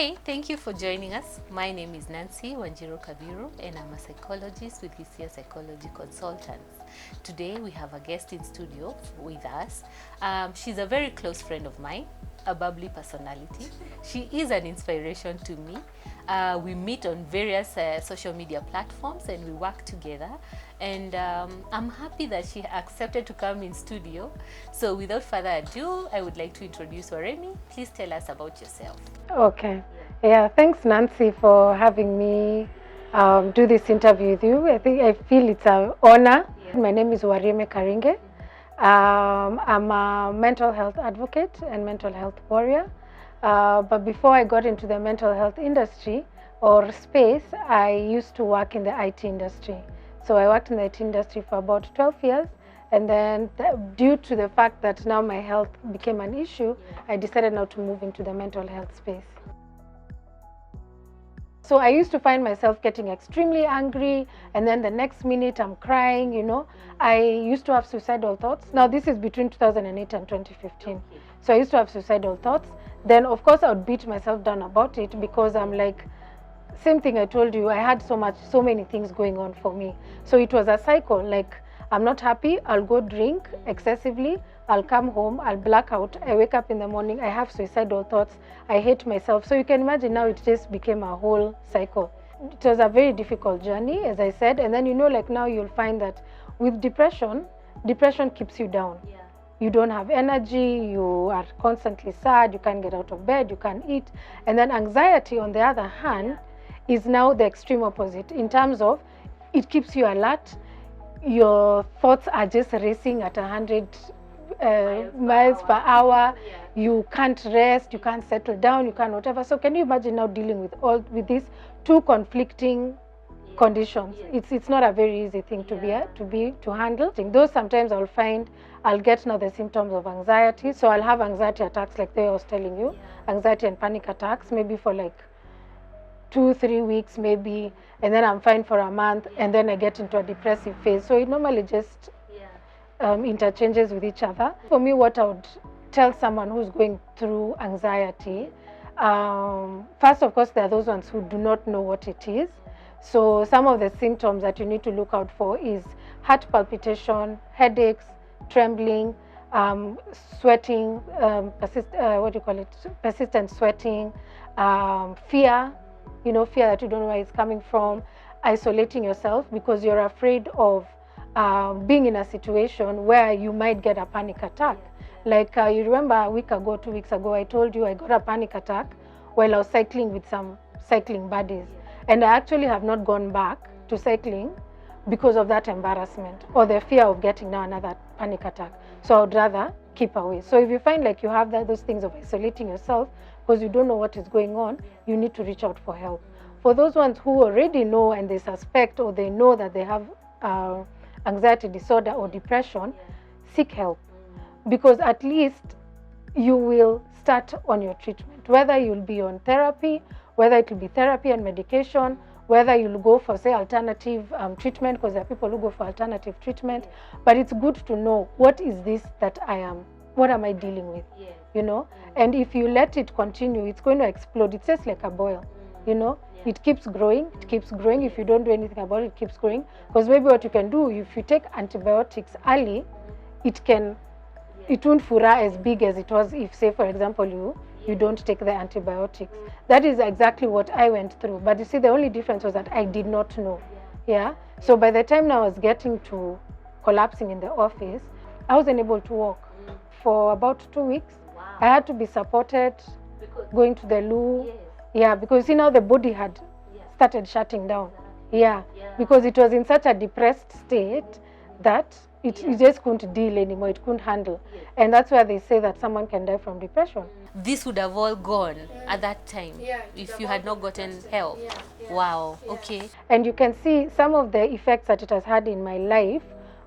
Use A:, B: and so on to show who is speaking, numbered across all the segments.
A: Hi, thank you for joining us. My name is Nancy Wanjiro Kabiru and I'm a psychologist with Hisia Psychology Consultants. Today we have a guest in studio with us. She's a very close friend of mine, a bubbly personality. She is an inspiration to me. We meet on various social media platforms and we work together. And I'm happy that she accepted to come in studio. So without further ado, I would like to introduce Wariimi. Please tell us about yourself.
B: Okay. Yeah, thanks Nancy for having me do this interview with you. I feel it's an honor. Yeah. My name is Wariimi Karingi. I'm a mental health advocate and mental health warrior. But before I got into the mental health industry or space, I used to work in the IT industry. So I worked in the IT industry for about 12 years. And then due to the fact that now my health became an issue, I decided now to move into the mental health space. So I used to find myself getting extremely angry, and then the next minute I'm crying, you know. I used to have suicidal thoughts. Now this is between 2008 and 2015. So I used to have suicidal thoughts. Then of course I would beat myself down about it because I'm like, same thing I told you, I had so many things going on for me. So it was a cycle, like I'm not happy, I'll go drink excessively, I'll come home, I'll black out, I wake up in the morning, I have suicidal thoughts, I hate myself. So you can imagine now it just became a whole cycle. It was a very difficult journey, as I said, and then like now you'll find that with depression keeps you down. Yeah. You don't have energy, you are constantly sad, you can't get out of bed, you can't eat. And then anxiety, on the other hand, is now the extreme opposite in terms of it keeps you alert. Your thoughts are just racing at 100 miles per hour. Yeah. You can't rest, you can't settle down, you can't whatever. So can you imagine now dealing with these two conflicting conditions? Yeah. It's not a very easy thing to handle. Those sometimes I'll find I'll get now the symptoms of anxiety. So I'll have anxiety attacks like I was telling you, anxiety and panic attacks, maybe for like 2-3 weeks maybe, and then I'm fine for a month, and then I get into a depressive phase. So it normally just interchanges with each other. For me, what I would tell someone who's going through anxiety, first of course there are those ones who do not know what it is. So some of the symptoms that you need to look out for is heart palpitation, headaches, trembling, sweating, persistent sweating, fear, fear that you don't know where it's coming from, isolating yourself because you're afraid of being in a situation where you might get a panic attack. Like you remember a week ago, 2 weeks ago, I told you I got a panic attack while I was cycling with some cycling buddies. And I actually have not gone back to cycling because of that embarrassment or the fear of getting now another panic attack. So I would rather keep away. So if you find like you have those things of isolating yourself because you don't know what is going on, you need to reach out for help. For those ones who already know and they suspect or they know that they have anxiety disorder or depression, seek help, because at least you will start on your treatment, whether you'll be on therapy, whether it will be therapy and medication, whether you'll go for, say, alternative treatment, because there are people who go for alternative treatment. But it's good to know, what is this that I am? What am I dealing with? And if you let it continue, it's going to explode. It's just like a boil, It keeps growing, If you don't do anything about it, it keeps growing. Because maybe what you can do, if you take antibiotics early, it won't fura as big as it was if, say, for example, you don't take the antibiotics. That is exactly what I went through. But you see, the only difference was that I did not know. So by the time I was getting to collapsing in the office, I wasn't able to walk for about 2 weeks. Wow. I had to be supported, going to the loo. Because now the body had started shutting down. Because it was in such a depressed state that it just couldn't deal anymore, it couldn't handle. And that's where they say that someone can die from depression.
A: This would have all gone at that time if you had not gotten help. Wow, okay.
B: And you can see some of the effects that it has had in my life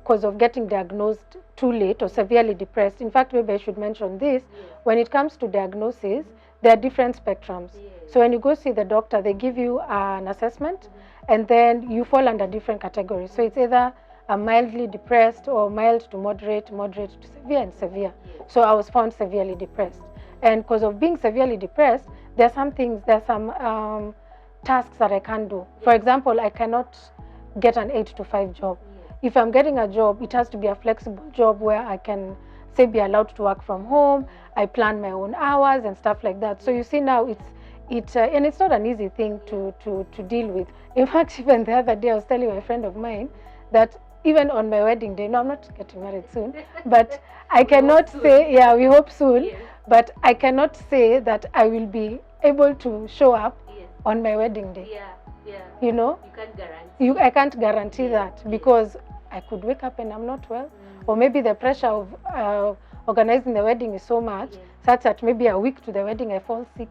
B: because of getting diagnosed too late or severely depressed. In fact, maybe I should mention this. When it comes to diagnosis, there are different spectrums. So when you go see the doctor, they give you an assessment and then you fall under different categories. So it's either a mildly depressed or mild to moderate, moderate to severe and severe. So I was found severely depressed. And because of being severely depressed, there are some tasks that I can't do. For example, I cannot get an 8 to 5 job. If I'm getting a job, it has to be a flexible job where I can, say, be allowed to work from home. I plan my own hours and stuff like that. So you see now and it's not an easy thing to deal with. In fact, even the other day I was telling a friend of mine that even on my wedding day, no, I'm not getting married soon, but I cannot say, yeah, we hope soon, but I cannot say that I will be able to show up on my wedding day. You know,
A: you can't guarantee.
B: I can't guarantee that, because I could wake up and I'm not well, or maybe the pressure of organizing the wedding is so much such that maybe a week to the wedding I fall sick.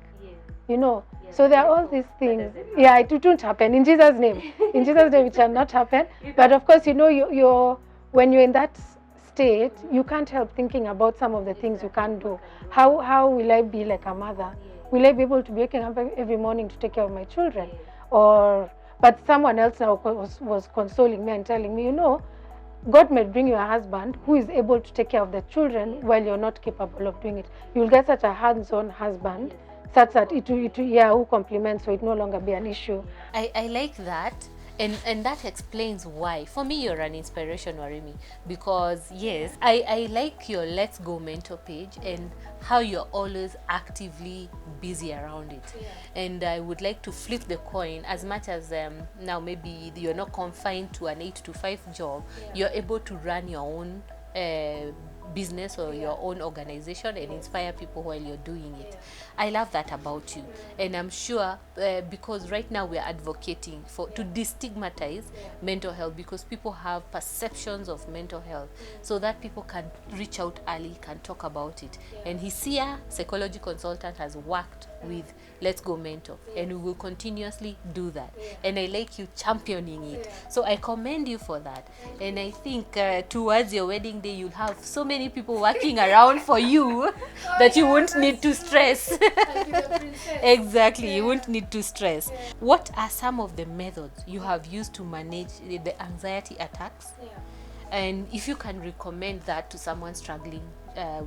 B: You know, so there are all these things. Yeah, it won't happen in Jesus' name. In Jesus' name, it shall not happen. But of course, you know, when you're in that state, you can't help thinking about some of the things you can't do. How will I be like a mother? Will I be able to be waking up every morning to take care of my children? But someone else now was consoling me and telling me, you know, God may bring you a husband who is able to take care of the children while you're not capable of doing it. You'll get such a hands-on husband, such that who complements, so it no longer be an issue.
A: I like that. And that explains why. For me, you're an inspiration, Wariimi, because yes, I like your Let's Go Mentor page and how you're always actively busy around it. And I would like to flip the coin, as much as now maybe you're not confined to an 8 to 5 job, you're able to run your own business or your own organization and inspire people while you're doing it. I love that about you, and I'm sure because right now we're advocating to destigmatize mental health, because people have perceptions of mental health, so that people can reach out early, can talk about it. And Hisia, psychology consultant, has worked with Let's Go Mentor, and we will continuously do that. And I like you championing it, so I commend you for that. And I think towards your wedding day, you'll have so many people working around for you that you won't need to stress. Exactly, you won't need to stress. What are some of the methods you have used to manage the anxiety attacks? And if you can recommend that to someone struggling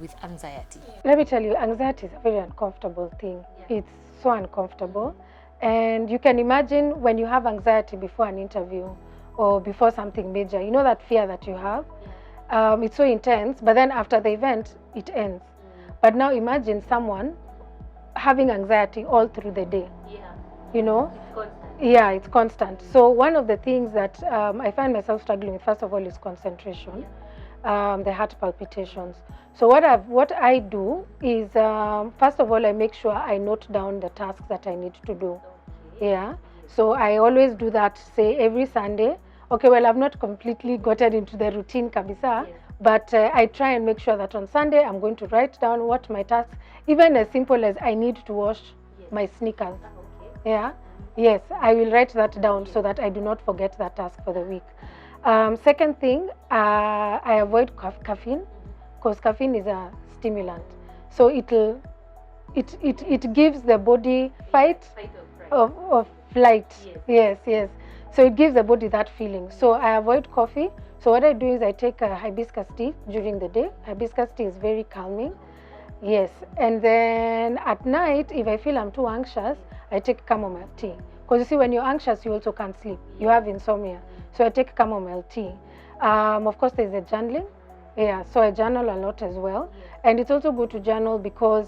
A: with anxiety.
B: Let me tell you, anxiety is a very uncomfortable thing. It's so uncomfortable. And you can imagine when you have anxiety before an interview or before something major, you know that fear that you have? It's so intense, but then after the event, it ends. But now imagine someone having anxiety all through the day. You know?
A: It's constant.
B: Yeah, it's constant. So one of the things that I find myself struggling with, first of all, is concentration, the heart palpitations. So what I do is, first of all, I make sure I note down the tasks that I need to do. Yeah. So I always do that, say, every Sunday. Okay, well, I've not completely gotten into the routine, kabisa, but I try and make sure that on Sunday I'm going to write down what my tasks, even as simple as I need to wash my sneakers. Yeah. Yes, I will write that down so that I do not forget that task for the week. Second thing, I avoid caffeine, because caffeine is a stimulant. So it gives the body fight or flight. Yes. So it gives the body that feeling. So I avoid coffee. So what I do is I take a hibiscus tea during the day. Hibiscus tea is very calming. Yes. And then at night, if I feel I'm too anxious, I take chamomile tea. Because you see, when you're anxious, you also can't sleep. You have insomnia. So I take chamomile tea. Of course, there's a journaling. Yeah, so I journal a lot as well. And it's also good to journal because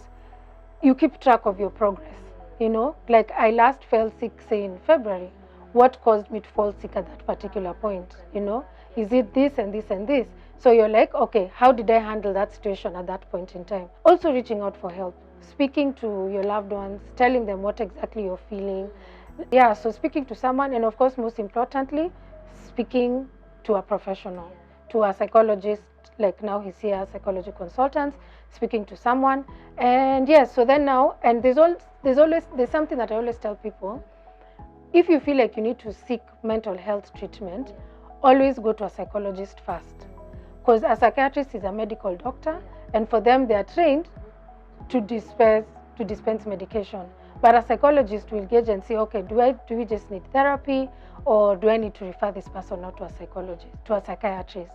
B: you keep track of your progress. You know, like I last fell sick, say, in February. What caused me to fall sick at that particular point? You know, is it this and this and this? So you're like, okay, how did I handle that situation at that point in time? Also reaching out for help, speaking to your loved ones, telling them what exactly you're feeling. Yeah, so speaking to someone, and of course, most importantly, speaking to a professional, to a psychologist, like now Hisia psychology consultants, speaking to someone. And yes, so then now, and there's something that I always tell people. If you feel like you need to seek mental health treatment, always go to a psychologist first. Because a psychiatrist is a medical doctor, and for them, they are trained to dispense medication. But a psychologist will gauge and say, okay, do we just need therapy, or do I need to refer this person out to a psychologist, to a psychiatrist?